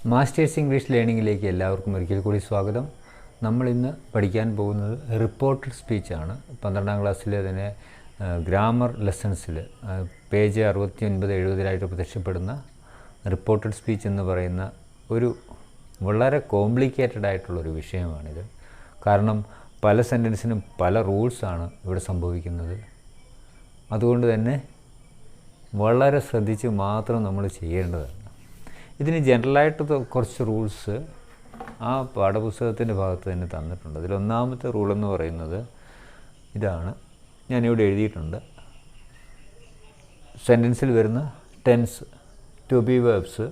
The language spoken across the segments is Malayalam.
മാസ്റ്റേഴ്സ് ഇംഗ്ലീഷ് ലേണിങ്ങിലേക്ക് എല്ലാവർക്കും ഒരിക്കൽ കൂടി സ്വാഗതം. നമ്മളിന്ന് പഠിക്കാൻ പോകുന്നത് റിപ്പോർട്ടഡ് സ്പീച്ചാണ്. 12ാം ക്ലാസ്സിലെ തന്നെ ഗ്രാമർ ലെസൺസിൽ പേജ് 69-70 പ്രത്യക്ഷപ്പെടുന്ന റിപ്പോർട്ടഡ് സ്പീച്ച് എന്ന് പറയുന്ന ഒരു വളരെ കോംപ്ലിക്കേറ്റഡ് ആയിട്ടുള്ളൊരു വിഷയമാണിത്. കാരണം പല സെൻറ്റൻസിനും പല റൂൾസാണ് ഇവിടെ സംഭവിക്കുന്നത്. അതുകൊണ്ട് തന്നെ വളരെ ശ്രദ്ധിച്ച് മാത്രം നമ്മൾ ചെയ്യേണ്ടതാണ്. ഇതിന് ജനറലായിട്ട് കുറച്ച് റൂൾസ് ആ പാഠപുസ്തകത്തിൻ്റെ ഭാഗത്ത് തന്നെ തന്നിട്ടുണ്ട്. അതിലൊന്നാമത്തെ റൂളെന്ന് പറയുന്നത് ഇതാണ്, ഞാനിവിടെ എഴുതിയിട്ടുണ്ട്. സെൻറ്റൻസിൽ വരുന്ന tense to be verbs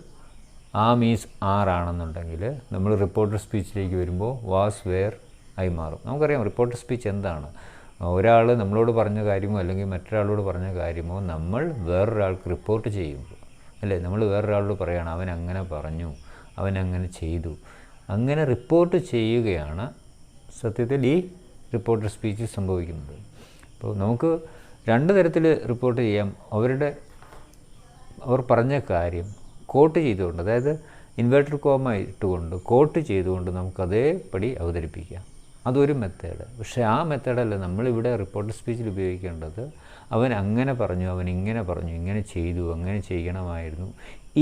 am is are ആണെന്നുണ്ടെങ്കിൽ നമ്മൾ റിപ്പോർട്ടഡ് സ്പീച്ചിലേക്ക് വരുമ്പോൾ വാസ് വെയർ ആയി മാറും. നമുക്കറിയാം റിപ്പോർട്ടഡ് സ്പീച്ച് എന്താണ്. ഒരാൾ നമ്മളോട് പറഞ്ഞ കാര്യമോ അല്ലെങ്കിൽ മറ്റൊരാളോട് പറഞ്ഞ കാര്യമോ നമ്മൾ വേറൊരാൾക്ക് റിപ്പോർട്ട് ചെയ്യുമ്പോൾ അല്ലേ, നമ്മൾ വേറൊരാളോട് പറയുകയാണ് അവൻ അങ്ങനെ പറഞ്ഞു, അവൻ അങ്ങനെ ചെയ്തു, അങ്ങനെ റിപ്പോർട്ട് ചെയ്യുകയാണ് സത്യത്തിൽ ഈ റിപ്പോർട്ടഡ് സ്പീച്ച് സംഭവിക്കുന്നത്. അപ്പോൾ നമുക്ക് രണ്ട് തരത്തിൽ റിപ്പോർട്ട് ചെയ്യാം. അവർ പറഞ്ഞ കാര്യം കോട്ട് ചെയ്തുകൊണ്ട്, അതായത് ഇൻവേർട്ടഡ് കോമ ഇട്ടുകൊണ്ട് കോട്ട് ചെയ്തുകൊണ്ട് നമുക്ക് അതേപടി അവതരിപ്പിക്കാം. അതൊരു മെത്തേഡ്. പക്ഷേ ആ മെത്തേഡല്ല നമ്മളിവിടെ റിപ്പോർട്ടഡ് സ്പീച്ചിൽ ഉപയോഗിക്കേണ്ടത്. അവൻ അങ്ങനെ പറഞ്ഞു, അവൻ ഇങ്ങനെ പറഞ്ഞു, ഇങ്ങനെ ചെയ്തു, അങ്ങനെ ചെയ്യണമായിരുന്നു,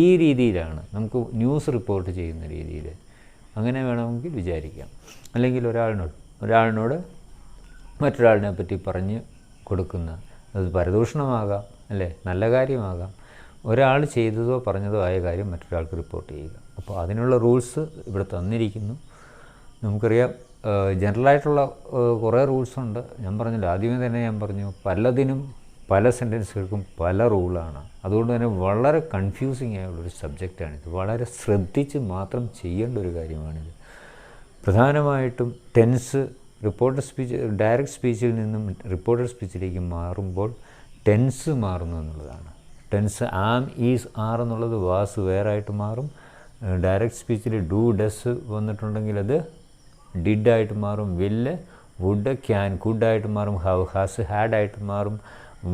ഈ രീതിയിലാണ് നമുക്ക് ന്യൂസ് റിപ്പോർട്ട് ചെയ്യുന്ന രീതിയിൽ അങ്ങനെ വേണമെങ്കിൽ വിചാരിക്കാം. അല്ലെങ്കിൽ ഒരാളിനോട് മറ്റൊരാളിനെ പറ്റി പറഞ്ഞ് കൊടുക്കുന്ന, അത് പരദൂഷണമാകാം അല്ലേ, നല്ല കാര്യമാകാം. ഒരാൾ ചെയ്തതോ പറഞ്ഞതോ ആയ കാര്യം മറ്റൊരാൾക്ക് റിപ്പോർട്ട് ചെയ്യുക. അപ്പോൾ അതിനുള്ള റൂൾസ് ഇവിടെ തന്നിരിക്കുന്നു. നമുക്കറിയാം ജനറലായിട്ടുള്ള കുറേ റൂൾസുണ്ട്. ഞാൻ പറഞ്ഞില്ല, ആദ്യമേ തന്നെ ഞാൻ പറഞ്ഞു പലതിനും പല സെൻറ്റൻസുകൾക്കും പല റൂളാണ്. അതുകൊണ്ട് തന്നെ വളരെ കൺഫ്യൂസിങ് ആയുള്ളൊരു സബ്ജക്റ്റാണിത്. വളരെ ശ്രദ്ധിച്ച് മാത്രം ചെയ്യേണ്ട ഒരു കാര്യമാണിത്. പ്രധാനമായിട്ടും ടെൻസ് റിപ്പോർട്ടഡ് സ്പീച്ച്, ഡയറക്റ്റ് സ്പീച്ചിൽ നിന്നും റിപ്പോർട്ടഡ് സ്പീച്ചിലേക്ക് മാറുമ്പോൾ ടെൻസ് മാറുന്നു എന്നുള്ളതാണ്. ടെൻസ് ആം ഈസ് ആർ എന്നുള്ളത് വാസ് വേറായിട്ട് മാറും. ഡയറക്റ്റ് സ്പീച്ചിൽ ഡു ഡസ് വന്നിട്ടുണ്ടെങ്കിൽ അത് ഡിഡ് ആയിട്ട് മാറും. വില്ല് വുഡ് ക്യാൻ കുഡ് ആയിട്ട് മാറും. ഹവ് ഹാസ് ഹാഡ് ആയിട്ട് മാറും.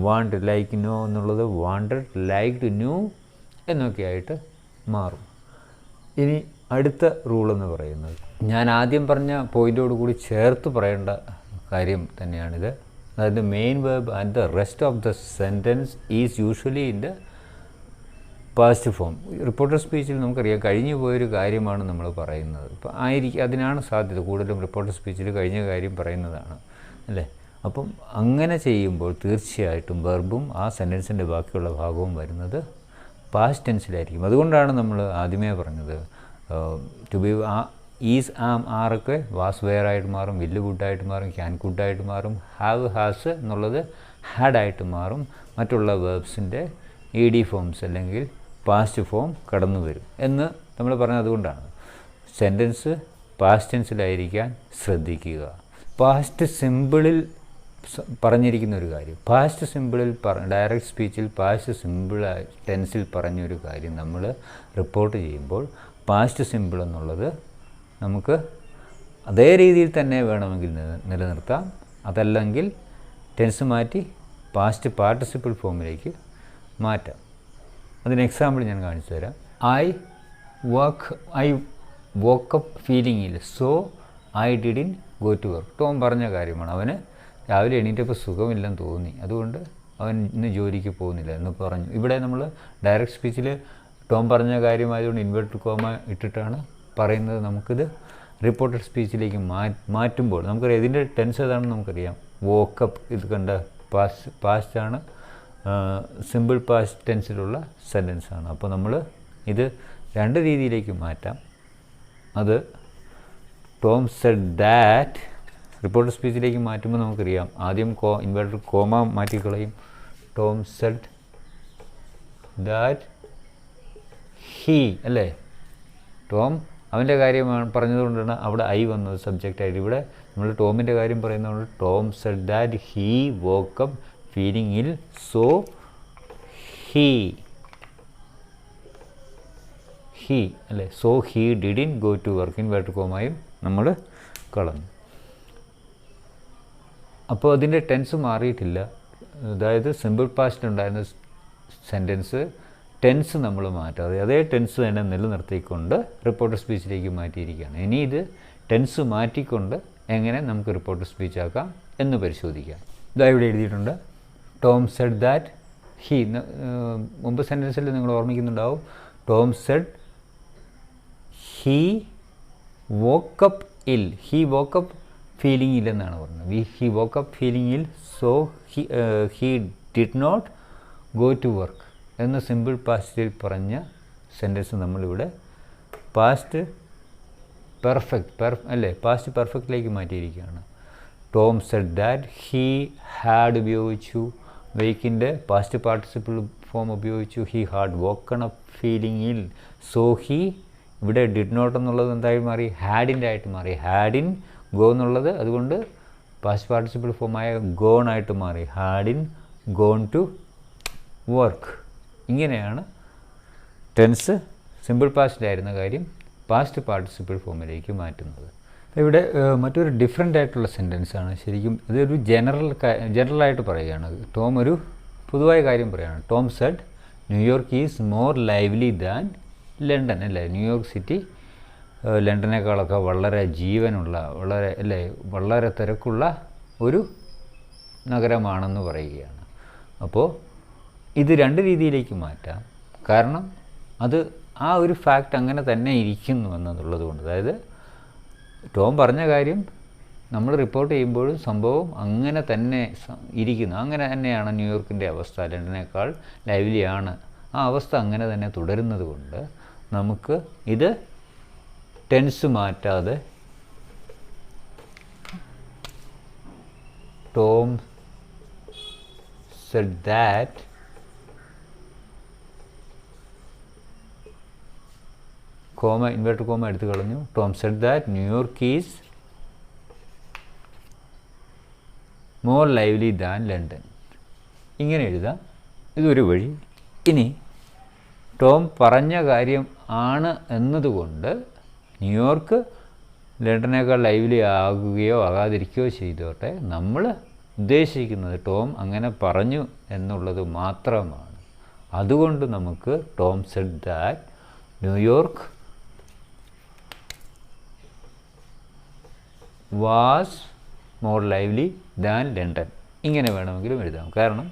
വാണ്ട് ലൈക്ക് നോ എന്നുള്ളത് വാണ്ടഡ് ലൈക്ഡ് ന്യൂ എന്നൊക്കെ ആയിട്ട് മാറും. ഇനി അടുത്ത റൂളെന്ന് പറയുന്നത് ഞാൻ ആദ്യം പറഞ്ഞ പോയിൻ്റോട് കൂടി ചേർത്ത് പറയേണ്ട കാര്യം തന്നെയാണിത്. അതായത് main verb and the rest of the sentence is usually in the past form. Reported സ്പീച്ചിൽ നമുക്കറിയാം കഴിഞ്ഞു പോയൊരു കാര്യമാണ് നമ്മൾ പറയുന്നത്. ഇപ്പോൾ അതിനാണ് സാധ്യത കൂടുതലും. റിപ്പോർട്ടഡ് സ്പീച്ചിൽ കഴിഞ്ഞ കാര്യം പറയുന്നതാണ് അല്ലേ. അപ്പം അങ്ങനെ ചെയ്യുമ്പോൾ തീർച്ചയായിട്ടും വെർബും ആ സെൻറ്റൻസിൻ്റെ ബാക്കിയുള്ള ഭാഗവും വരുന്നത് പാസ്റ്റ് ടെൻസിലായിരിക്കും. അതുകൊണ്ടാണ് നമ്മൾ ആദ്യമേ പറഞ്ഞത് ടു ബി ഈസ് ആം ആറൊക്കെ വാസ് വെയർ ആയിട്ട് മാറും, വില്ല് വുഡായിട്ട് മാറും, ക്യാൻ കുഡായിട്ട് മാറും, ഹാവ് ഹാസ് എന്നുള്ളത് ഹാഡായിട്ട് മാറും. മറ്റുള്ള വേർബ്സിൻ്റെ ഇ ഡി ഫോംസ് അല്ലെങ്കിൽ പാസ്റ്റ് ഫോം കടന്നു വരും എന്ന് നമ്മൾ പറഞ്ഞത്. അതുകൊണ്ടാണ് സെൻറ്റൻസ് പാസ്റ്റ് ടെൻസിലായിരിക്കാൻ ശ്രദ്ധിക്കുക. പാസ്റ്റ് സിമ്പിളിൽ പറഞ്ഞിരിക്കുന്ന ഒരു കാര്യം, പാസ്റ്റ് സിമ്പിളിൽ ഡയറക്റ്റ് സ്പീച്ചിൽ പാസ്റ്റ് സിമ്പിൾ ടെൻസിൽ പറഞ്ഞൊരു കാര്യം നമ്മൾ റിപ്പോർട്ട് ചെയ്യുമ്പോൾ പാസ്റ്റ് സിമ്പിൾ എന്നുള്ളത് നമുക്ക് അതേ രീതിയിൽ തന്നെ വേണമെങ്കിൽ നിലനിർത്താം. അതല്ലെങ്കിൽ ടെൻസ് മാറ്റി പാസ്റ്റ് പാർട്ടിസിപ്പിൾ ഫോമിലേക്ക് മാറ്റാം. അതിന് എക്സാമ്പിൾ ഞാൻ കാണിച്ചു തരാം. I woke up feeling ill, so I didn't go to work. Tom പറഞ്ഞ കാര്യമാണ്. അവന് രാവിലെ എണീറ്റപ്പോൾ സുഖമില്ലെന്ന് തോന്നി, അതുകൊണ്ട് അവൻ ഇന്ന് ജോലിക്ക് പോകുന്നില്ല എന്ന് പറഞ്ഞു. ഇവിടെ നമ്മൾ ഡയറക്റ്റ് സ്പീച്ചിൽ ടോം പറഞ്ഞ കാര്യമായതുകൊണ്ട് ഇൻവേർട്ടഡ് കോമ ഇട്ടിട്ടാണ് പറയുന്നത്. നമുക്കിത് റിപ്പോർട്ടഡ് സ്പീച്ചിലേക്ക് മാറ്റുമ്പോൾ നമുക്കറിയാം ഇതിൻ്റെ ടെൻസ് ഏതാണെന്ന് നമുക്കറിയാം. വോക്കപ്പ് ഇത് കണ്ട പാസ്റ്റാണ്, സിമ്പിൾ പാസ്റ്റ് ടെൻസിലുള്ള സെൻറ്റൻസാണ്. അപ്പോൾ നമ്മൾ ഇത് രണ്ട് രീതിയിലേക്ക് മാറ്റാം. അത് ടോം സെഡ് ദാറ്റ് റിപ്പോർട്ടഡ് സ്പീച്ചിലേക്ക് മാറ്റുമ്പോൾ നമുക്കറിയാം ആദ്യം ഇൻവേർട്ടഡ് കോമ മാറ്റിക്കളയും. ടോം സെഡ് ദാറ്റ് ഹീ അല്ലേ, ടോം അവൻ്റെ കാര്യമാണ് പറഞ്ഞതുകൊണ്ടാണ് അവിടെ ഐ വന്നത് സബ്ജക്റ്റായിട്ട്. ഇവിടെ നമ്മൾ ടോമിൻ്റെ കാര്യം പറയുന്നതുകൊണ്ട് Tom said that he woke up feeling ill, so he അല്ലേ, so he didn't go to work. Inverted കോമയും നമ്മൾ കളഞ്ഞു. അപ്പോൾ അതിൻ്റെ ടെൻസ് മാറിയിട്ടില്ല. അതായത് സിമ്പിൾ പാസ്റ്റ് ഉണ്ടായിരുന്ന സെൻറ്റൻസ് ടെൻസ് നമ്മൾ മാറ്റാതെ അതേ ടെൻസ് തന്നെ നിലനിർത്തിക്കൊണ്ട് റിപ്പോർട്ടർ സ്പീച്ചിലേക്ക് മാറ്റിയിരിക്കുകയാണ്. ഇനി ഇത് ടെൻസ് മാറ്റിക്കൊണ്ട് എങ്ങനെ നമുക്ക് റിപ്പോർട്ടർ സ്പീച്ച് ആക്കാം എന്ന് പരിശോധിക്കാം. ഇതാ ഇവിടെ എഴുതിയിട്ടുണ്ട്. Tom said that he. മുമ്പ് സെൻറ്റൻസിൽ നിങ്ങൾ ഓർമ്മിക്കുന്നുണ്ടാവും. Tom said he woke up ill. He woke up feeling ഇല്ലെന്നാണ് പറഞ്ഞത്. He woke up feeling ill, so he did not go to work എന്ന സിമ്പിൾ പാസ്റ്റിൽ പറഞ്ഞ സെൻറ്റൻസ് നമ്മളിവിടെ പാസ്റ്റ് പാസ്റ്റ് പെർഫെക്റ്റിലേക്ക് മാറ്റിയിരിക്കുകയാണ്. Tom said that he had ഉപയോഗിച്ചു, വെയ്ക്കിൻ്റെ പാസ്റ്റ് പാർട്ടിസിപ്പിൾ ഫോം ഉപയോഗിച്ചു. He had woken up feeling ill, so he ഇവിടെ ഡിഡ് നോട്ട് എന്നുള്ളത് എന്തായി മാറി? ഹാഡിൻ്റെ ആയിട്ട് മാറി. ഹാഡിൻ ഗോ എന്നുള്ളത് അതുകൊണ്ട് പാസ്റ്റ് പാർട്ടിസിപ്പിൾ ഫോമായ ഗോൺ ആയിട്ട് മാറി. Hadn't gone to work. ഇങ്ങനെയാണ് ടെൻസ് സിമ്പിൾ പാസ്റ്റിലായിരുന്ന കാര്യം പാസ്റ്റ് പാർട്ടിസിപ്പിൾ ഫോമിലേക്ക് മാറ്റുന്നത്. ഇവിടെ മറ്റൊരു ഡിഫറെൻ്റ് ആയിട്ടുള്ള സെൻറ്റൻസാണ്. ശരിക്കും ഇതൊരു ജനറലായിട്ട് പറയുകയാണ്. ടോം ഒരു പൊതുവായ കാര്യം പറയുകയാണ്. Tom Z New York is more lively than London. അല്ലേ, ന്യൂയോർക്ക് സിറ്റി ലണ്ടനേക്കാളൊക്കെ വളരെ ജീവനുള്ള, വളരെ തിരക്കുള്ള ഒരു നഗരമാണെന്ന് പറയുകയാണ്. അപ്പോൾ ഇത് രണ്ട് രീതിയിലേക്ക് മാറ്റാം. കാരണം അത് ആ ഒരു ഫാക്റ്റ് അങ്ങനെ തന്നെ ഇരിക്കുന്നു എന്നുള്ളത് കൊണ്ട്. അതായത് ടോം പറഞ്ഞ കാര്യം നമ്മൾ റിപ്പോർട്ട് ചെയ്യുമ്പോഴും സംഭവം അങ്ങനെ തന്നെ ഇരിക്കുന്നു. അങ്ങനെ തന്നെയാണ് ന്യൂയോർക്കിൻ്റെ അവസ്ഥ, ലണ്ടനേക്കാൾ ലൈവ്ലിയാണ്. ആ അവസ്ഥ അങ്ങനെ തന്നെ തുടരുന്നത് കൊണ്ട് നമുക്ക് ഇത് ടെൻസ് മാറ്റാതെ Tom said that inverter comma എടുത്തു കളഞ്ഞു. Tom said that New York is more lively than London. ഇങ്ങനെ എഴുതാം. ഇതൊരു വഴി. ഇനി ടോം പറഞ്ഞ കാര്യം ആണ് എന്നതുകൊണ്ട് ന്യൂയോർക്ക് ലണ്ടനേക്കാൾ ലൈവ്ലി ആകുകയോ ആകാതിരിക്കുകയോ ചെയ്തോട്ടെ, നമ്മൾ ഉദ്ദേശിക്കുന്നത് ടോം അങ്ങനെ പറഞ്ഞു എന്നുള്ളത് മാത്രമാണ്. അതുകൊണ്ട് നമുക്ക് Tom said that New York was more lively than London ഇങ്ങനെ വേണമെങ്കിലും എഴുതാം. കാരണം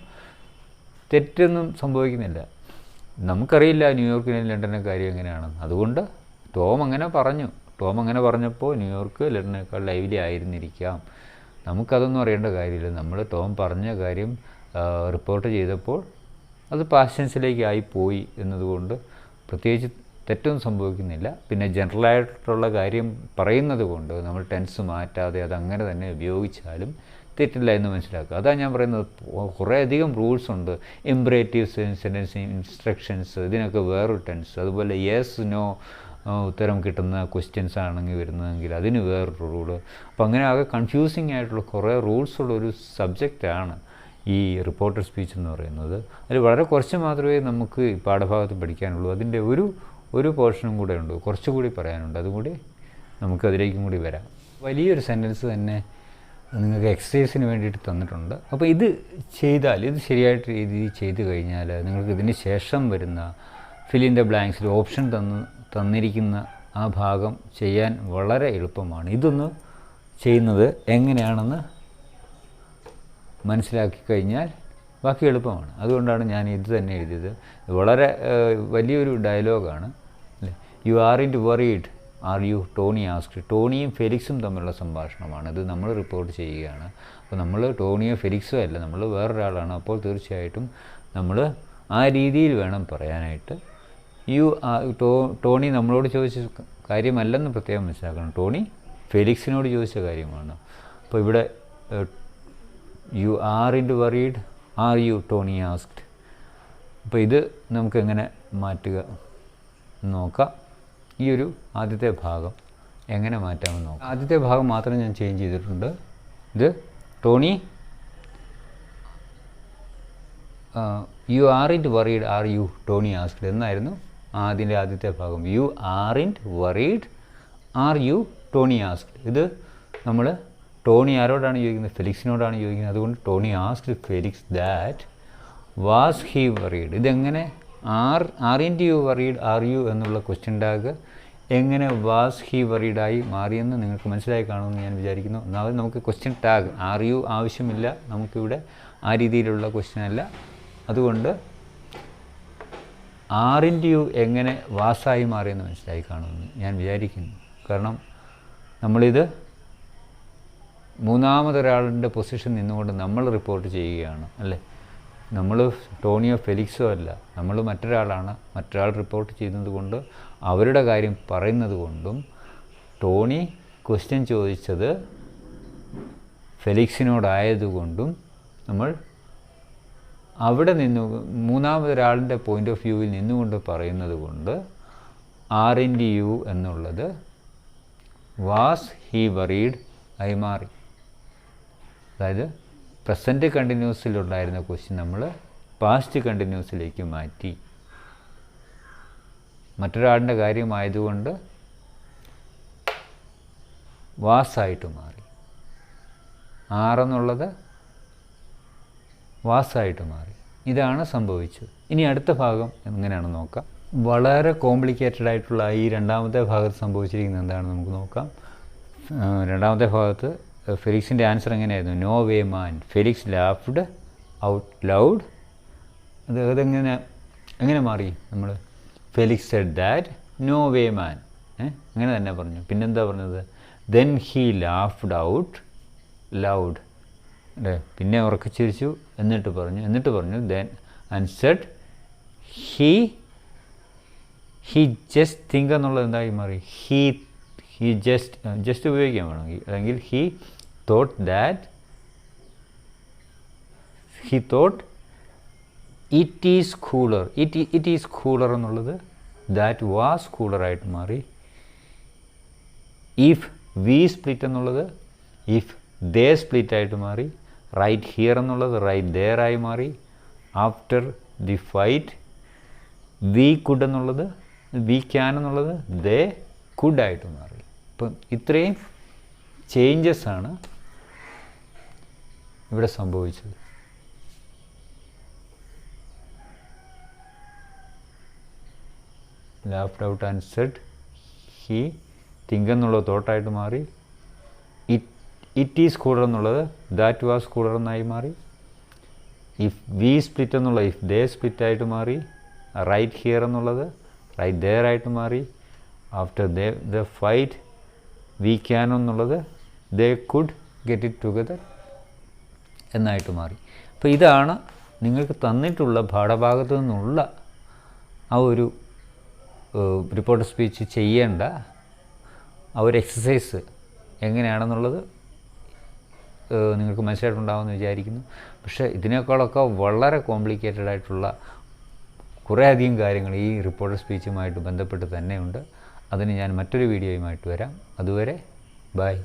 തെറ്റൊന്നും സംഭവിക്കുന്നില്ല. നമുക്കറിയില്ല ന്യൂയോർക്കിനും ലണ്ടൻ്റെ കാര്യം എങ്ങനെയാണെന്ന്. അതുകൊണ്ട് ടോം അങ്ങനെ പറഞ്ഞു. ടോം അങ്ങനെ പറഞ്ഞപ്പോൾ ന്യൂയോർക്ക് ലണ്ടനേക്കാൾ ലൈവ്ലി ആയിരുന്നിരിക്കാം. നമുക്കതൊന്നും അറിയേണ്ട കാര്യമില്ല. നമ്മൾ ടോം പറഞ്ഞ കാര്യം റിപ്പോർട്ട് ചെയ്തപ്പോൾ അത് പാസ്റ്റ് ടെൻസിലേക്ക് ആയിപ്പോയി എന്നതുകൊണ്ട് പ്രത്യേകിച്ച് തെറ്റൊന്നും സംഭവിക്കുന്നില്ല. പിന്നെ ജനറലായിട്ടുള്ള കാര്യം പറയുന്നത് കൊണ്ട് നമ്മൾ ടെൻസ് മാറ്റാതെ അതങ്ങനെ തന്നെ ഉപയോഗിച്ചാലും തെറ്റില്ല എന്ന് മനസ്സിലാക്കുക. അതാണ് ഞാൻ പറയുന്നത്. കുറേയധികം റൂൾസ് ഉണ്ട്. ഇംപറേറ്റീവ് സെൻറ്റൻസ്, ഇൻസ്ട്രക്ഷൻസ്, ഇതിനൊക്കെ വേറൊരു ടെൻസ്. അതുപോലെ യെസ് നോ ഉത്തരം കിട്ടുന്ന ക്വസ്റ്റ്യൻസ് ആണെങ്കിൽ വരുന്നതെങ്കിൽ അതിന് വേറൊരു റൂള്. അപ്പോൾ അങ്ങനെ ആകെ കൺഫ്യൂസിങ് ആയിട്ടുള്ള കുറേ റൂൾസുള്ളൊരു സബ്ജക്റ്റാണ് ഈ റിപ്പോർട്ടർ സ്പീച്ച് എന്ന് പറയുന്നത്. അതിൽ വളരെ കുറച്ച് മാത്രമേ നമുക്ക് ഈ പാഠഭാഗത്ത് പഠിക്കാനുള്ളൂ. അതിൻ്റെ ഒരു പോർഷനും കൂടെ ഉണ്ട്, കുറച്ചുകൂടി പറയാനുണ്ട്. അതുകൂടി നമുക്കതിലേക്കും കൂടി വരാം. വലിയൊരു സെൻറ്റൻസ് തന്നെ നിങ്ങൾക്ക് എക്സസൈസിന് വേണ്ടിയിട്ട് തന്നിട്ടുണ്ട്. അപ്പോൾ ഇത് ചെയ്താൽ, ഇത് ശരിയായിട്ട് രീതിയിൽ ചെയ്ത് കഴിഞ്ഞാൽ നിങ്ങൾക്ക് ഇതിന് ശേഷം വരുന്ന ഫിൽ ഇൻ ദ ബ്ലാങ്ക്സിൽ ഓപ്ഷൻ തന്നിരിക്കുന്ന ആ ഭാഗം ചെയ്യാൻ വളരെ എളുപ്പമാണ്. ഇതൊന്ന് ചെയ്യുന്നത് എങ്ങനെയാണെന്ന് മനസ്സിലാക്കി കഴിഞ്ഞാൽ ബാക്കി എളുപ്പമാണ്. അതുകൊണ്ടാണ് ഞാൻ ഇത് തന്നെ എഴുതിയത്. വളരെ വലിയൊരു ഡയലോഗാണ് അല്ലേ. You aren't worried are you, Tony asked. ടോണിയും ഫെലിക്സും തമ്മിലുള്ള സംഭാഷണമാണ്. ഇത് നമ്മൾ റിപ്പോർട്ട് ചെയ്യുകയാണ്. അപ്പോൾ നമ്മൾ ടോണിയോ ഫെലിക്സോ അല്ല, നമ്മൾ വേറൊരാളാണ്. അപ്പോൾ തീർച്ചയായിട്ടും നമ്മൾ ആ രീതിയിൽ വേണം പറയാനായിട്ട്. ടോണി നമ്മളോട് ചോദിച്ച കാര്യമല്ലെന്ന് പ്രത്യേകം മനസ്സിലാക്കണം. ടോണി ഫെലിക്സിനോട് ചോദിച്ച കാര്യമാണ്. അപ്പോൾ ഇവിടെ you aren't worried are you, Tony asked. അപ്പോൾ ഇത് നമുക്കെങ്ങനെ മാറ്റുക നോക്കാം. ഈ ഒരു ആദ്യത്തെ ഭാഗം എങ്ങനെ മാറ്റാമെന്ന് നോക്കാം. ആദ്യത്തെ ഭാഗം മാത്രം ഞാൻ ചേഞ്ച് ചെയ്തിട്ടുണ്ട്. ഇത് Tony you aren't worried are you, Tony asked എന്നായിരുന്നു അതിൻ്റെ ആദ്യത്തെ ഭാഗം. You aren't worried are you, Tony asked. ഇത് നമ്മൾ ടോണി ആരോടാണ് ചോദിക്കുന്നത്? ഫെലിക്സിനോടാണ് ചോദിക്കുന്നത്. അതുകൊണ്ട് Tony asked Felix that was he worried. ഇതെങ്ങനെ aren't you worried are you എന്നുള്ള ക്വസ്റ്റ്യൻ ടാഗ് എങ്ങനെ വാസ് ഹി വറീഡായി മാറിയെന്ന് നിങ്ങൾക്ക് മനസ്സിലായി കാണുമെന്ന് ഞാൻ വിചാരിക്കുന്നു. ഒന്നാമത് നമുക്ക് ക്വസ്റ്റ്യൻ ടാഗ് ആർ യു ആവശ്യമില്ല, നമുക്കിവിടെ ആ രീതിയിലുള്ള ക്വസ്റ്റ്യൻ അല്ല. അതുകൊണ്ട് ആറിൻ്റ് യു എങ്ങനെ വാസായി മാറിയെന്ന് മനസ്സിലായി കാണുമെന്ന് ഞാൻ വിചാരിക്കുന്നു. കാരണം നമ്മളിത് മൂന്നാമതൊരാളുടെ പൊസിഷൻ നിന്നുകൊണ്ട് നമ്മൾ റിപ്പോർട്ട് ചെയ്യുകയാണ് അല്ലേ. നമ്മൾ ടോണിയോ ഫെലിക്സോ അല്ല, നമ്മൾ മറ്റൊരാളാണ്. മറ്റൊരാൾ റിപ്പോർട്ട് ചെയ്യുന്നത് കൊണ്ട് അവരുടെ കാര്യം പറയുന്നത് കൊണ്ടും ടോണി ക്വസ്റ്റ്യൻ ചോദിച്ചത് ഫെലിക്സിനോടായതുകൊണ്ടും നമ്മൾ അവിടെ മൂന്നാമതൊരാളിൻ്റെ പോയിൻ്റ് ഓഫ് വ്യൂവിൽ നിന്നുകൊണ്ട് പറയുന്നത് കൊണ്ട് ആറിൻ്റ് യു എന്നുള്ളത് വാസ് ഹി വറീഡ് ആയി മാറി. അതായത് പ്രസൻറ്റ് കണ്ടിന്യൂസിലുണ്ടായിരുന്ന ക്വസ്റ്റ്യൻ നമ്മൾ പാസ്റ്റ് കണ്ടിന്യൂസിലേക്ക് മാറ്റി. മറ്റൊരാളുടെ കാര്യമായതുകൊണ്ട് വാസായിട്ട് മാറി. ആറെന്നുള്ളത് വാസായിട്ട് മാറി. ഇതാണ് സംഭവിച്ചത്. ഇനി അടുത്ത ഭാഗം എങ്ങനെയാണെന്ന് നോക്കാം. വളരെ കോംപ്ലിക്കേറ്റഡ് ആയിട്ടുള്ള ഈ രണ്ടാമത്തെ ഭാഗത്ത് സംഭവിച്ചിരിക്കുന്നത് എന്താണെന്ന് നമുക്ക് നോക്കാം. രണ്ടാമത്തെ ഭാഗത്ത് ഫെലിക്സിൻ്റെ ആൻസർ എങ്ങനെയായിരുന്നു? No way man. Felix laughed out loud. എങ്ങനെ മാറി? നമ്മൾ Felix said that no way man, അങ്ങനെ തന്നെ പറഞ്ഞു. പിന്നെന്താ പറഞ്ഞത്? Then he laughed out loud അല്ലേ. പിന്നെ ഉറക്കെ ചിരിച്ചു. എന്നിട്ട് പറഞ്ഞു then and said he just think എന്നുള്ളത് എന്തായി മാറി? ഹീ ജസ്റ്റ് ഉപയോഗിക്കാൻ വേണമെങ്കിൽ, അല്ലെങ്കിൽ he thought it is cooler. It is cooler എന്നുള്ളത് ദാറ്റ് വാസ് കൂളറായിട്ട് മാറി. ഇഫ് വി സ്പ്ലിറ്റ് എന്നുള്ളത് ഇഫ് ദേ സ്പ്ലിറ്റ് ആയിട്ട് മാറി. റൈറ്റ് ഹിയർ എന്നുള്ളത് റൈറ്റ് ദെയർ ആയി മാറി. After the fight we could എന്നുള്ളത് വി ക്യാൻ എന്നുള്ളത് ദേ കുഡായിട്ട് മാറി. അപ്പം ഇത്രയും ചേഞ്ചസ് ആണ് ഇവിടെ സംഭവിച്ചത്. Laughed out and said he think എന്നുള്ളത് തോട്ടായിട്ട് മാറി. ഇറ്റ് ഈസ് കൂളർ എന്നുള്ളത് ദാറ്റ് വാസ് കൂളർ എന്നായി മാറി. ഇഫ് വി സ്പ്ലിറ്റ് എന്നുള്ള ഇഫ് ദേ സ്പ്ലിറ്റ് ആയിട്ട് മാറി. റൈറ്റ് ഹിയർ എന്നുള്ളത് റൈറ്റ് ദെയർ ആയിട്ട് മാറി. After the fight we can എന്നുള്ളത് they could get it together എന്നായിട്ട് മാറി. അപ്പോൾ ഇതാണ് നിങ്ങൾക്ക് തന്നിട്ടുള്ള പാഠഭാഗത്തു നിന്നുള്ള ആ ഒരു റിപ്പോർട്ട് സ്പീച്ച് ചെയ്യേണ്ട ആ ഒരു എക്സസൈസ് എങ്ങനെയാണെന്നുള്ളത് നിങ്ങൾക്ക് മനസ്സിലായിട്ടുണ്ടാകുമെന്ന് വിചാരിക്കുന്നു. പക്ഷേ ഇതിനേക്കാളൊക്കെ വളരെ കോംപ്ലിക്കേറ്റഡ് ആയിട്ടുള്ള കുറേയധികം കാര്യങ്ങൾ ഈ റിപ്പോർട്ട് സ്പീച്ചുമായിട്ട് ബന്ധപ്പെട്ട് തന്നെയുണ്ട്. അതിന് ഞാൻ മറ്റൊരു വീഡിയോയുമായിട്ട് വരാം. അതുവരെ ബൈ.